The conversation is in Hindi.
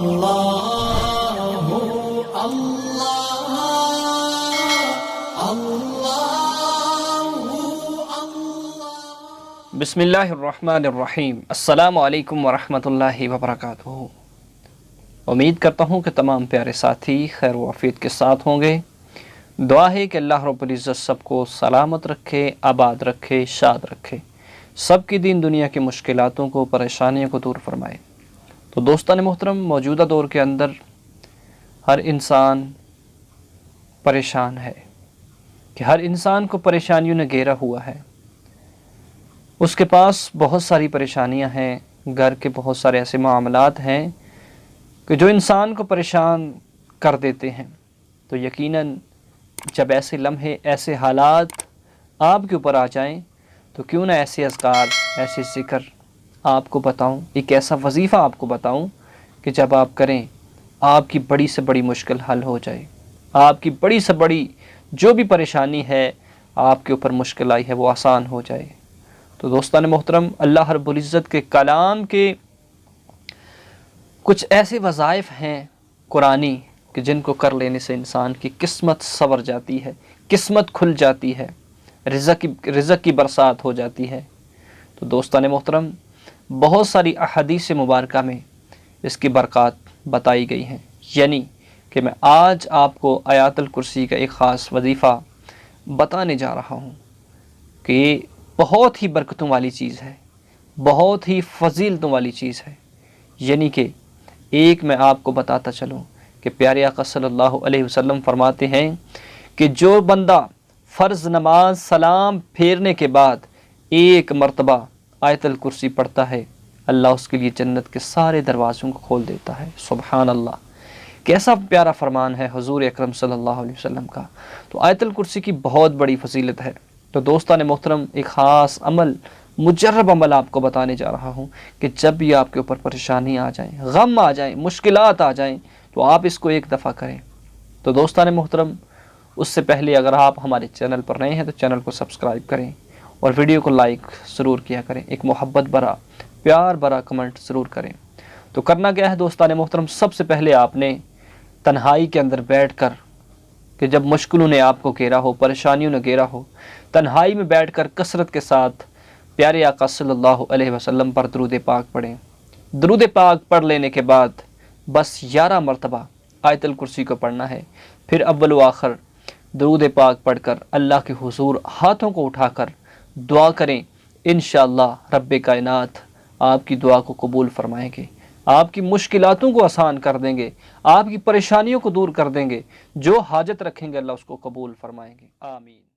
अल्लाहु अल्लाह अल्लाहु अल्लाह। बिस्मिल्लाहिर्रहमानिर्रहीम। अस्सलामु अलैकुम वरहमतुल्लाहि वबरकातुहू। उम्मीद करता हूँ कि तमाम प्यारे साथी खैर व आफियत के साथ होंगे। दुआ है कि अल्लाह रब्बुल इज़्ज़त सबको सलामत रखे, आबाद रखे, शाद रखे, सबकी दीन दुनिया की मुश्किलातों को, परेशानियों को दूर फरमाए। तो दोस्तान मोहतरम, मौजूदा दौर के अंदर हर इंसान परेशान है कि हर इंसान को परेशानियों ने घेरा हुआ है। उसके पास बहुत सारी परेशानियां हैं, घर के बहुत सारे ऐसे मामलात हैं कि जो इंसान को परेशान कर देते हैं। तो यकीनन जब ऐसे लम्हे, ऐसे हालात आपके ऊपर आ जाएं, तो क्यों ना ऐसे अज़कार, ऐसे ज़िक्र आपको बताऊं, एक ऐसा वजीफ़ा आपको बताऊं कि जब आप करें आपकी बड़ी से बड़ी मुश्किल हल हो जाए। आपकी बड़ी से बड़ी जो भी परेशानी है आपके ऊपर मुश्किल आई है वो आसान हो जाए। तो दोस्तान मोहतरम, अल्लाह रब्बुल इज़्ज़त के कलाम के कुछ ऐसे वज़ाइफ़ हैं कुरानी कि जिनको कर लेने से इंसान की किस्मत संवर जाती है, किस्मत खुल जाती है, रिज़्क़ की बरसात हो जाती है। तो दोस्तान मोहतरम, बहुत सारी अहादीस मुबारका में इसकी बरक़ात बताई गई हैं। यानी कि मैं आज आपको आयातुल कुर्सी का एक ख़ास वजीफ़ा बताने जा रहा हूँ कि बहुत ही बरकतों वाली चीज़ है, बहुत ही फजीलतों वाली चीज़ है। यानी कि एक मैं आपको बताता चलूँ कि प्यारे आका सल्लल्लाहु अलैहि वसल्लम फरमाते हैं कि जो बंदा फ़र्ज़ नमाज सलाम फेरने के बाद एक मरतबा आयतुल कुर्सी पढ़ता है, अल्लाह उसके लिए जन्नत के सारे दरवाज़ों को खोल देता है। सुबहान अल्लाह, कैसा प्यारा फरमान है हुज़ूर अकरम सल्लल्लाहु अलैहि वसल्लम का। तो आयतुल कुर्सी की बहुत बड़ी फजीलत है। तो दोस्तान मोहतरम, एक ख़ास अमल, मुजर्रब अमल आपको बताने जा रहा हूँ कि जब भी आपके ऊपर परेशानी आ जाए, गम आ जाए, मुश्किलात आ जाएँ, तो आप इसको एक दफ़ा करें। तो दोस्तान मोहतरम, उससे पहले अगर आप हमारे चैनल पर नए हैं तो चैनल को सब्सक्राइब करें और वीडियो को लाइक ज़रूर किया करें, एक मोहब्बत भरा, प्यार भरा कमेंट ज़रूर करें। तो करना क्या है दोस्तान मोहतरम, सबसे पहले आपने तन्हाई के अंदर बैठ कर, कि जब मुश्किलों ने आपको घेरा हो, परेशानियों ने घेरा हो, तन्हाई में बैठ कर कसरत के साथ प्यारे आका सल्लल्लाहु अलैहि वसल्लम पर दुरूद पाक पढ़ें। दुरूद पाक पढ़ लेने के बाद बस 11 मरतबा आयतुल कुर्सी को पढ़ना है। फिर अव्वल व आखिर दुरूद पाक पढ़कर अल्लाह के हुजूर हाथों को उठाकर दुआ करें। इंशाअल्लाह रब्बे कायनात आपकी दुआ को कबूल फरमाएंगे, आपकी मुश्किलातों को आसान कर देंगे, आपकी परेशानियों को दूर कर देंगे। जो हाजत रखेंगे अल्लाह उसको कबूल फरमाएंगे। आमीन।